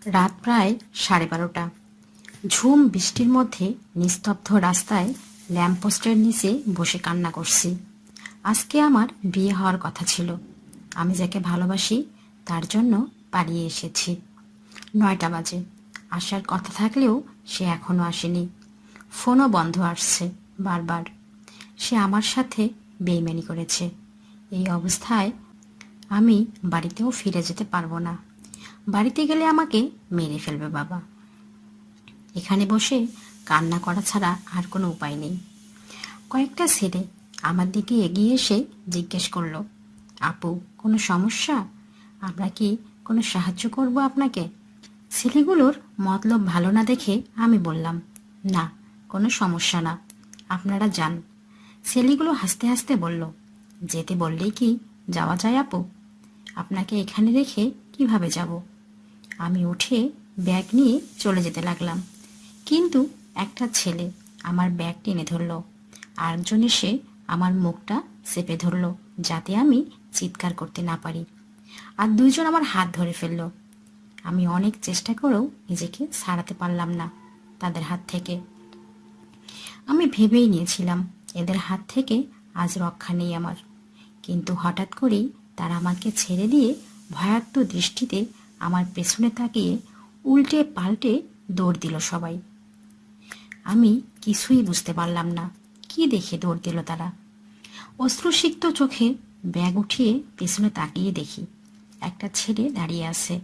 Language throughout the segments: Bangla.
রাত প্রায় 12:30। ঝুম বৃষ্টির মধ্যে নিস্তব্ধ রাস্তায় ল্যাম্পপোস্টের নিচে বসে কান্না করছি। আজকে আমার বিয়ে হওয়ার কথা ছিল। আমি যাকে ভালোবাসি তার জন্য পালিয়ে এসেছি। 9টা বাজে। আসার কথা থাকলেও সে এখনো আসেনি। ফোনও বন্ধ আসছে বারবার। সে আমার সাথে বেইমানি করেছে। এই অবস্থায় আমি বাড়িতেও ফিরে যেতে পারবো না। বাড়িতে গেলে আমাকে মেরে ফেলবে বাবা। এখানে বসে কান্না করা ছাড়া আর কোনো উপায় নেই। কয়েকটা ছেলে আমার দিকে এগিয়ে এসে জিজ্ঞেস করলো, আপু কোনো সমস্যা? আমরা কি কোনো সাহায্য করব আপনাকে? ছেলেগুলোর মতলব ভালো না দেখে আমি বললাম, না কোনো সমস্যা না, আপনারা যান। ছেলেগুলো হাসতে হাসতে বলল, যেতে বললেই কি যাওয়া যায় আপু? আপনাকে এখানে রেখে কিভাবে যাব? আমি উঠে ব্যাগ নিয়ে চলে যেতে লাগলাম, কিন্তু একটা ছেলে আমার ব্যাগ টেনে ধরল। আরেকজন এসে আমার মুখটা চেপে ধরল যাতে আমি চিৎকার করতে না পারি। আর দুইজন আমার হাত ধরে ফেলল। আমি অনেক চেষ্টা করেও নিজেকে ছাড়াতে পারলাম না তাদের হাত থেকে। আমি ভেবেই নিয়েছিলাম এদের হাত থেকে আজ রক্ষা নেই আমার। কিন্তু হঠাৎ করেই তারা আমাকে ছেড়ে দিয়ে ভয়ার্ত দৃষ্টিতে আমার পেছনে তাকিয়ে উল্টে পাল্টে দৌড় দিল সবাই। আমি কিছুই বুঝতে পারলাম না কি দেখে দৌড় দিল তারা। অশ্রুসিক্ত চোখে ব্যাগ উঠিয়ে পেছনে তাকিয়ে দেখি একটা ছেলে দাঁড়িয়ে আছে।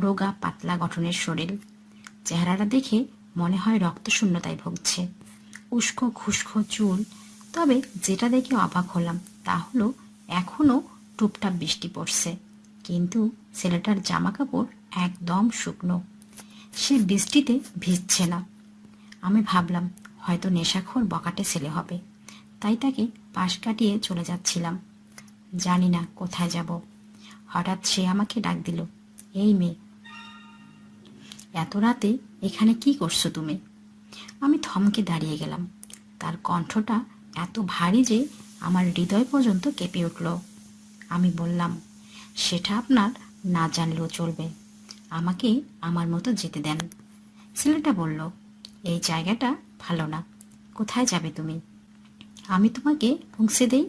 রোগা পাতলা গঠনের শরীর। চেহারাটা দেখে মনে হয় রক্তশূন্যতায় ভুগছে। উস্কো খুস্কো চুল। তবে যেটা দেখে অবাক হলাম তা হলো এখনো টুপটাপ বৃষ্টি পড়ছে, কিন্তু ছেলেটার জামা কাপড় একদম শুকনো। সে বৃষ্টিতে ভিজছে না। আমি ভাবলাম হয়তো নেশাখোর বকাটে ছেলে হবে, তাই তাকে পাশ কাটিয়ে চলে যাচ্ছিলাম। জানি না কোথায় যাব। হঠাৎ সে আমাকে ডাক দিল, এই মেয়ে, এত রাতে এখানে কি করছো তুমি? আমি থমকে দাঁড়িয়ে গেলাম। তার কণ্ঠটা এত ভারী যে আমার হৃদয় পর্যন্ত কেঁপে উঠল। আমি বললাম, সেটা আপনার না জানলেও চলবে, আমাকে আমার মতো যেতে দেন। ছেলেটা বলল, এই জায়গাটা ভালো না, কোথায় যাবে তুমি? আমি তোমাকে পৌঁছে দেই।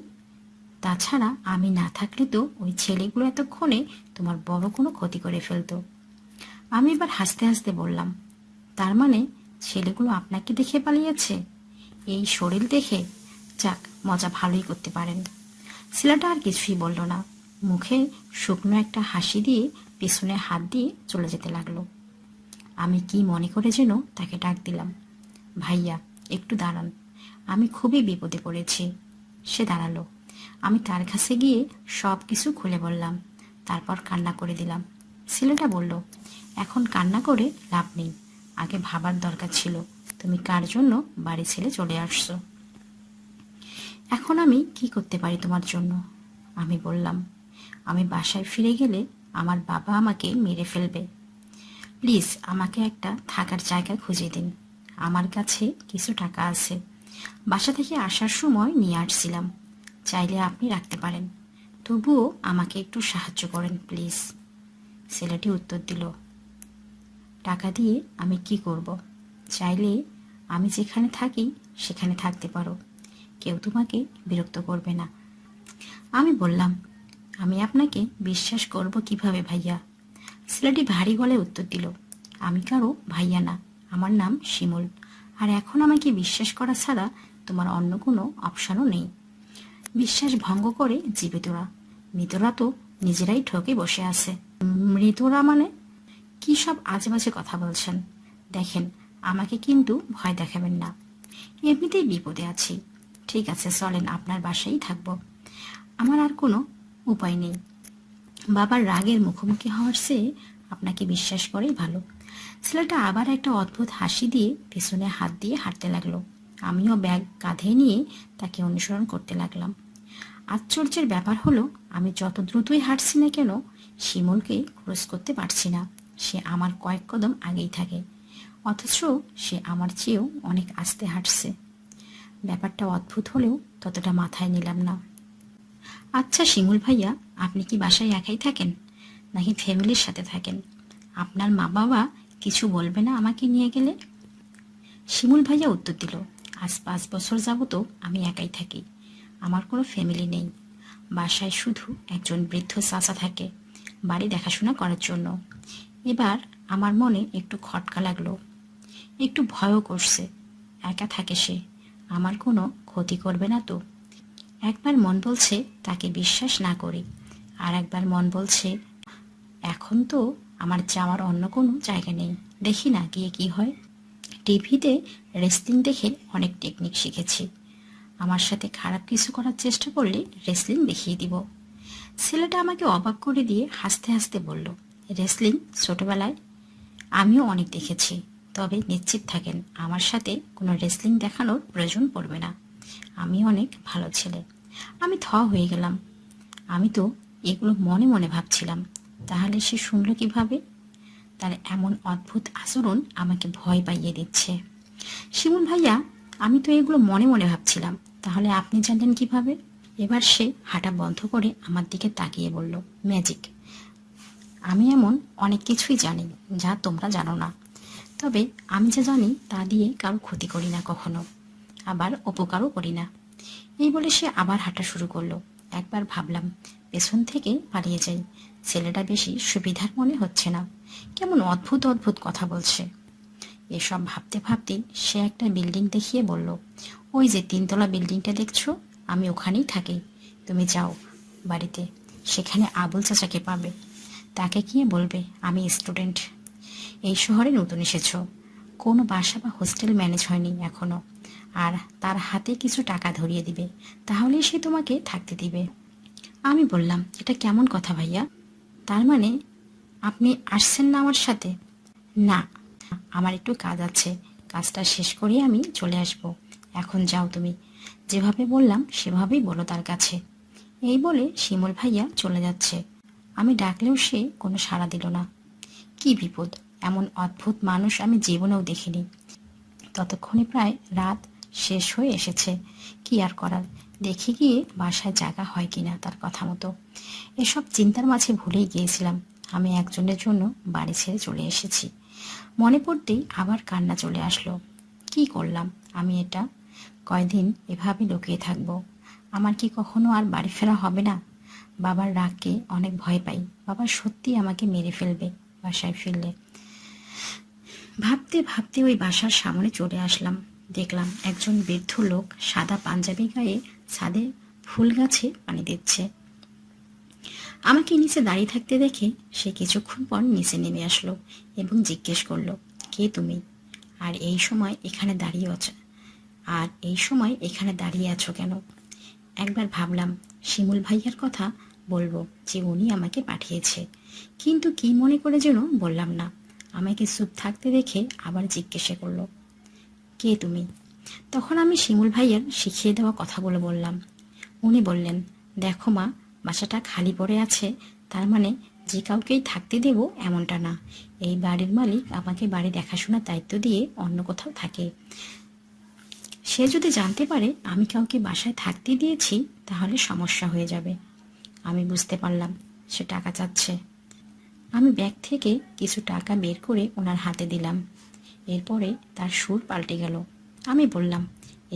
তাছাড়া আমি না থাকলে তো ওই ছেলেগুলো এতক্ষণে তোমার বড় কোনো ক্ষতি করে ফেলতো। আমি এবার হাসতে হাসতে বললাম, তার মানে ছেলেগুলো আপনাকে দেখে পালিয়েছে? এই শরীর দেখে? যাক, মজা ভালোই করতে পারেন। ছেলেটা আর কিছুই বলল না। মুখে শুকনো একটা হাসি দিয়ে পেছনে হাত দিয়ে চলে যেতে লাগলো। আমি কি মনে করে যেন তাকে ডাক দিলাম, ভাইয়া একটু দাঁড়ান, আমি খুবই বিপদে পড়েছি। সে দাঁড়ালো। আমি তার কাছে গিয়ে সব কিছু খুলে বললাম, তারপর কান্না করে দিলাম। ছেলেটা বলল, এখন কান্না করে লাভ নেই, আগে ভাবার দরকার ছিল তুমি কার জন্য বাড়ি ছেড়ে চলে আসছো। এখন আমি কি করতে পারি তোমার জন্য? আমি বললাম, আমি বাসায় ফিরে গেলে আমার বাবা আমাকে মেরে ফেলবে। প্লিজ আমাকে একটা থাকার জায়গা খুঁজে দিন। আমার কাছে কিছু টাকা আছে, বাসা থেকে আসার সময় নিয়ে আসছিলাম, চাইলে আপনি রাখতে পারেন। তবুও আমাকে একটু সাহায্য করেন প্লিজ। ছেলেটি উত্তর দিল, টাকা দিয়ে আমি কি করব? চাইলে আমি যেখানে থাকি সেখানে থাকতে পারো, কেউ তোমাকে বিরক্ত করবে না। আমি বললাম, আমি আপনাকে বিশ্বাস করব কিভাবে ভাইয়া? ছেলেটি ভারী গলায় উত্তর দিল, আমি কারো ভাইয়া না, আমার নাম শিমুল। আর এখন আমাকে বিশ্বাস করা ছাড়া তোমার অন্য কোনো অপশানও নেই। বিশ্বাস ভঙ্গ করে জীবিতরা, মৃতরা তো নিজেরাই ঠকে বসে আছে। মৃতরা মানে? কি সব আজে বাজে কথা বলছেন? দেখেন, আমাকে কিন্তু ভয় দেখাবেন না, এমনিতেই বিপদে আছি। ঠিক আছে চলেন, আপনার বাসায় থাকবো। আমার আর কোনো উপায় নেই। বাবার রাগের মুখোমুখি হওয়ার চেয়ে আপনাকে বিশ্বাস করেই ভালো। ছেলেটা আবার একটা অদ্ভুত হাসি দিয়ে পেছনে হাত দিয়ে হাঁটতে লাগলো। আমিও ব্যাগ কাঁধে নিয়ে তাকে অনুসরণ করতে লাগলাম। আশ্চর্যের ব্যাপার হলো, আমি যত দ্রুতই হাঁটছি না কেন শিমুলকে ক্রস করতে পারছি না। সে আমার কয়েক কদম আগেই থাকে, অথচ সে আমার চেয়েও অনেক আস্তে হাঁটছে। ব্যাপারটা অদ্ভুত হলেও ততটা মাথায় নিলাম না। আচ্ছা শিমুল ভাইয়া, আপনি কি বাসায় একাই থাকেন নাকি ফ্যামিলির সাথে থাকেন? আপনার মা বাবা কিছু বলবে না আমাকে নিয়ে গেলে? শিমুল ভাইয়া উত্তর দিল, আজ 5 বছর যাবত আমি একাই থাকি। আমার কোনো ফ্যামিলি নেই। বাসায় শুধু একজন বৃদ্ধ চাচা থাকে বাড়ি দেখাশোনা করার জন্য। এবার আমার মনে একটু খটকা লাগলো, একটু ভয়ও করছে। একা থাকে সে, আমার কোনো ক্ষতি করবে না তো? একবার মন বলছে তাকে বিশ্বাস না করি, আর একবার মন বলছে এখন তো আমার যাওয়ার অন্য কোনো জায়গা নেই, দেখি না গিয়ে কি হয়। টিভিতে রেসলিং দেখে অনেক টেকনিক শিখেছি। আমার সাথে খারাপ কিছু করার চেষ্টা করলে রেসলিং দেখিয়ে দিব। ছেলেটা আমাকে অবাক করে দিয়ে হাসতে হাসতে বলল, রেসলিং ছোটবেলায় আমিও অনেক দেখেছি, তবে নিশ্চিত থাকেন আমার সাথে কোনো রেসলিং দেখানোর প্রয়োজন পড়বে না। আমি অনেক ভালো ছেলে। আমি হয়ে গেলাম। আমি তো এগুলো মনে মনে ভাবছিলাম, তাহলে সে শুনল কিভাবে? তার এমন অদ্ভুত আচরণ আমাকে ভয় পাইয়ে দিচ্ছে। শিমুল ভাইয়া, আমি তো এগুলো মনে মনে ভাবছিলাম, তাহলে আপনি জানলেন কিভাবে? এবার সে হাঁটা বন্ধ করে আমার দিকে তাকিয়ে বলল, ম্যাজিক। আমি এমন অনেক কিছুই জানি যা তোমরা জানো না, তবে আমি যা জানি তা দিয়ে কারো ক্ষতি করি না কখনো, আবার উপকারও করি না। এই বলে সে আবার হাঁটা শুরু করলো। একবার ভাবলাম পেছন থেকে পালিয়ে যাই, ছেলেটা বেশি সুবিধার মনে হচ্ছে না, কেমন অদ্ভুত অদ্ভুত কথা বলছে। এসব ভাবতে ভাবতে সে একটা বিল্ডিং দেখিয়ে বলল, ওই যে 3তলা বিল্ডিংটা দেখছো, আমি ওখানেই থাকি। তুমি যাও বাড়িতে, সেখানে আবুল চাচাকে পাবে। তাকে গিয়ে বলবে আমি স্টুডেন্ট, এই শহরে নতুন এসেছো, কোনো বাসা বা হোস্টেল ম্যানেজ হয়নি এখনো, আর তার হাতে কিছু টাকা ধরিয়ে দিবে, তাহলেই সে তোমাকে থাকতে দিবে। আমি বললাম, এটা কেমন কথা ভাইয়া? তার মানে আপনি আসছেন না আমার সাথে? না, আমার একটু কাজ আছে, কাজটা শেষ করে আমি চলে আসব। এখন যাও তুমি, যেভাবে বললাম সেভাবেই বলো তার কাছে। এই বলে শিমুল ভাইয়া চলে যাচ্ছে। আমি ডাকলেও সে কোনো সাড়া দিল না। কি বিপদ, এমন অদ্ভুত মানুষ আমি জীবনেও দেখিনি। ততক্ষণে প্রায় রাত শেষ হয়ে এসেছে। কি আর করার, দেখে গিয়ে বাসায় জায়গা হয় কিনা তার কথা মতো। এসব চিন্তার মাঝে ভুলেই গিয়েছিলাম আমি একজনের জন্য বাড়ি ছেড়ে চলে এসেছি। মনে পড়তেই আবার কান্না চলে আসলো। কি করলাম আমি এটা? কয়দিন এভাবে লুকিয়ে থাকবো? আমার কি কখনো আর বাড়ি ফেরা হবে না? বাবার রাগকে অনেক ভয় পাই, বাবা সত্যি আমাকে মেরে ফেলবে বাসায় ফিরলে। ভাবতে ভাবতে ওই বাসার সামনে চলে আসলাম। দেখলাম একজন বৃদ্ধ লোক সাদা পাঞ্জাবি গায়ে ছাদে ফুল গাছে পানি দিচ্ছে। আমাকে নিচে দাঁড়িয়ে থাকতে দেখে সে কিছুক্ষণ পর নিচে নেমে আসলো এবং জিজ্ঞেস করলো, কে তুমি? আর এই সময় এখানে দাঁড়িয়ে আছো কেন? একবার ভাবলাম শিমুল ভাইয়ার কথা বলবো, যে উনি আমাকে পাঠিয়েছে, কিন্তু কি মনে করে যেন বললাম না। আমাকে চুপ থাকতে দেখে আবার জিজ্ঞাসা করলো, কে তুমি? তখন আমি শিমুল ভাইয়ার শিখিয়ে দেওয়া কথাগুলো বললাম। উনি বললেন, দেখো মা, বাসাটা খালি পড়ে আছে, তার মানে যে কাউকেই থাকতে দেব এমনটা না। এই বাড়ির মালিক আমাকে বাড়ি দেখাশোনার দায়িত্ব দিয়ে অন্য কোথাও থাকে। সে যদি জানতে পারে আমি কাউকে বাসায় থাকতে দিয়েছি, তাহলে সমস্যা হয়ে যাবে। আমি বুঝতে পারলাম সে টাকা চাচ্ছে। আমি ব্যাগ থেকে কিছু টাকা বের করে ওনার হাতে দিলাম। এরপরে তার সুর পাল্টে গেল। আমি বললাম,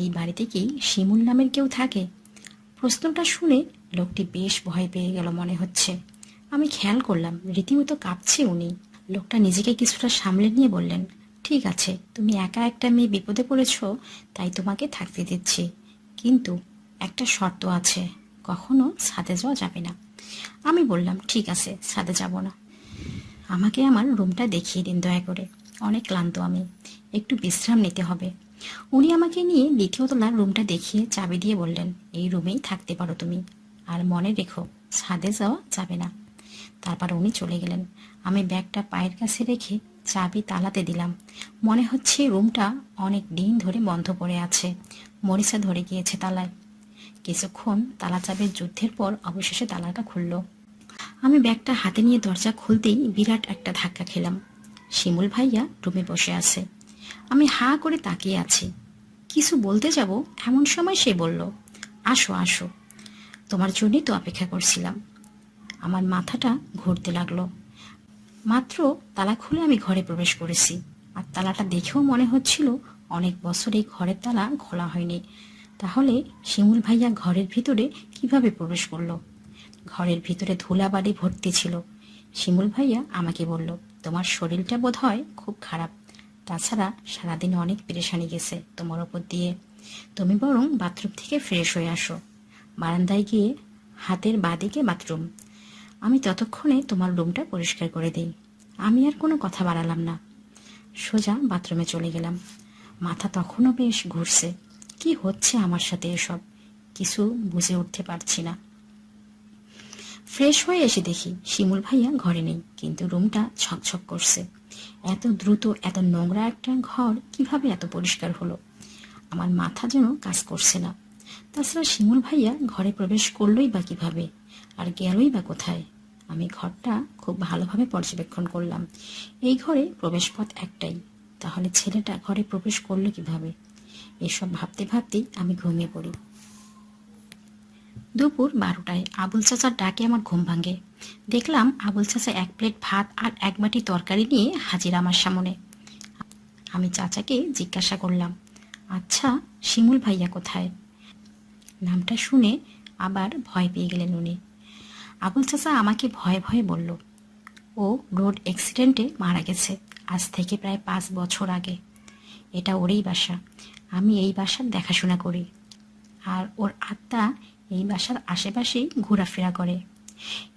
এই বাড়িতে কি শিমুল নামের কেউ থাকে? প্রশ্নটা শুনে লোকটি বেশ ভয় পেয়ে গেল মনে হচ্ছে। আমি খেয়াল করলাম রীতিমতো কাঁপছে উনি। লোকটা নিজেকে কিছুটা সামলে নিয়ে বললেন, ঠিক আছে, তুমি একা একটা মেয়ে বিপদে পড়েছ, তাই তোমাকে থাকতে দিচ্ছি, কিন্তু একটা শর্ত আছে, কখনো ছাদে যাওয়া যাবে না। আমি বললাম, ঠিক আছে, ছাদে যাব না। আমাকে আমার রুমটা দেখিয়ে দিন দয়া করে, অনেক ক্লান্ত আমি, একটু বিশ্রাম নিতে হবে। উনি আমাকে নিয়ে 2য় তলার রুমটা দেখিয়ে চাবি দিয়ে বললেন, এই রুমেই থাকতে পারো তুমি, আর মনে রেখো ছাদে যাওয়া যাবে না। তারপর উনি চলে গেলেন। আমি ব্যাগটা পায়ের কাছে রেখে চাবি তালাতে দিলাম। মনে হচ্ছে রুমটা অনেক দিন ধরে বন্ধ পড়ে আছে, মরিচা ধরে গিয়েছে তালায়। কিছুক্ষণ তালা চাবির যুদ্ধের পর অবশেষে তালাটা খুলল। আমি ব্যাগটা হাতে নিয়ে দরজা খুলতেই বিরাট একটা ধাক্কা খেলাম। শিমুল ভাইয়া রুমে বসে আছে। আমি হাঁ করে তাকিয়ে আছি। কিছু বলতে যাব এমন সময় সে বলল, আসো আসো, তোমার জন্যই তো অপেক্ষা করছিলাম। আমার মাথাটা ঘুরতে লাগলো। মাত্র তালা খুলে আমি ঘরে প্রবেশ করেছি, আর তালাটা দেখেও মনে হচ্ছিল অনেক বছর এই ঘরের তালা খোলা হয়নি। তাহলে শিমুল ভাইয়া ঘরের ভিতরে কিভাবে প্রবেশ করলো? ঘরের ভিতরে ধুলাবালি ভর্তি ছিল। শিমুল ভাইয়া আমাকে বলল, তোমার শরীরটা বোধহয় খুব খারাপ, তাছাড়া সারাদিন অনেক পেরেশানি গেছে তোমার ওপর দিয়ে। তুমি বরং বাথরুম থেকে ফ্রেশ হয়ে আসো। বারান্দায় গিয়ে হাতের বাঁদিকে বাথরুম। আমি ততক্ষণে তোমার রুমটা পরিষ্কার করে দিই। আমি আর কোনো কথা বাড়ালাম না, সোজা বাথরুমে চলে গেলাম। মাথা তখনও বেশ ঘুরছে। কি হচ্ছে আমার সাথে এসব? কিছু বুঝে উঠতে পারছি না। ফ্রেশ হয়ে এসে দেখি শিমুল ভাইয়া ঘরে নেই, কিন্তু রুমটা ছকছক করছে। এত দ্রুত এত নোংরা একটা ঘর কিভাবে এত পরিষ্কার হলো? আমার মাথা যেন কাজ করছে না। তাছাড়া শিমুল ভাইয়া ঘরে প্রবেশ করলোই বা কিভাবে, আর গেলই বা কোথায়? আমি ঘরটা খুব ভালোভাবে পর্যবেক্ষণ করলাম। এই ঘরে প্রবেশপথ একটাই, তাহলে ছেলেটা ঘরে প্রবেশ করলো কিভাবে? এসব ভাবতে ভাবতেই আমি ঘুমিয়ে পড়ি। দুপুর 12টায় আবুল চাচার ডাকে আমার ঘুম ভাঙে। দেখলাম আবুল চাচা এক প্লেট ভাত আর এক বাটি তরকারি নিয়ে হাজির আমার সামনে। আমি চাচাকে জিজ্ঞাসা করলাম, আচ্ছা শিমুল ভাইয়া কোথায়? নামটা শুনে আবার ভয় পেয়ে গেলেন উনি। আবুল চাচা আমাকে ভয়ে ভয়ে বলল, ও রোড অ্যাক্সিডেন্টে মারা গেছে আজ থেকে প্রায় 5 বছর আগে। এটা ওরই বাসা, আমি এই বাসার দেখাশোনা করি, আর ওর আত্মা এই বাসার আশেপাশেই ঘোরাফেরা করে।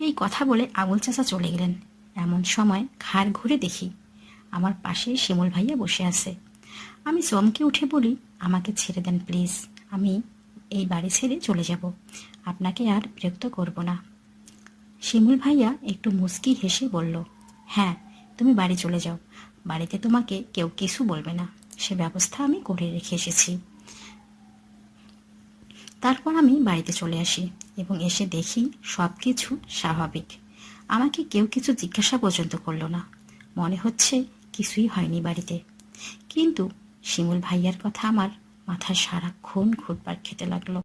এই কথা বলে আবুল চাচা চলে গেলেন। এমন সময় ঘাড় ঘুরে দেখি আমার পাশে শিমুল ভাইয়া বসে আছে। আমি চমকে উঠে বলি, আমাকে ছেড়ে দেন প্লিজ, আমি এই বাড়ি ছেড়ে চলে যাব, আপনাকে আর বিরক্ত করব না। শিমুল ভাইয়া একটু মুচকি হেসে বলল, হ্যাঁ তুমি বাড়ি চলে যাও, বাড়িতে তোমাকে কেউ কিছু বলবে না, সে ব্যবস্থা আমি করে রেখে এসেছি। তারপর আমি বাড়িতে চলে আসি এবং এসে দেখি সব কিছু স্বাভাবিক। আমাকে কেউ কিছু জিজ্ঞাসা পর্যন্ত করলো না, মনে হচ্ছে কিছুই হয়নি বাড়িতে। কিন্তু শিমুল ভাইয়ার কথা আমার মাথায় সারাক্ষণ ঘুরপাক খেতে লাগলো।